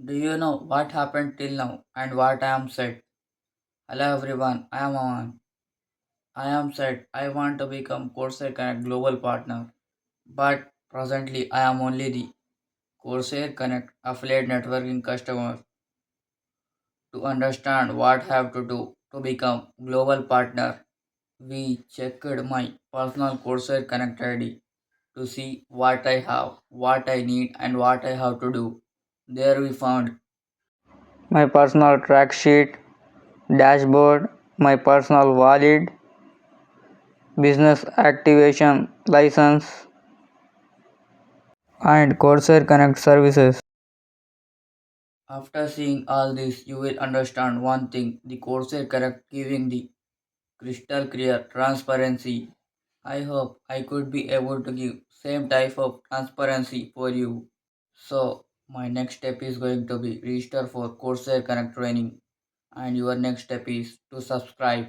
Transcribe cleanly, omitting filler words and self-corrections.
Do you know what happened till now and what I am said? Hello everyone, I am Aman. I am said I want to become Corsair Connect Global Partner, but presently I am only the Corsair Connect affiliate networking customer. To understand what I have to do to become global partner, we checked my personal Corsair Connect ID to see what I have, what I need and what I have to do. There we found My personal track sheet, dashboard, my personal wallet, business activation license, and Corsair Connect services. after seeing all this, you will understand one thing the Corsair correct giving the crystal clear transparency. I hope I could be able to give same type of transparency for you. So my next step is going to be register for Corsair Connect training and your next step is to subscribe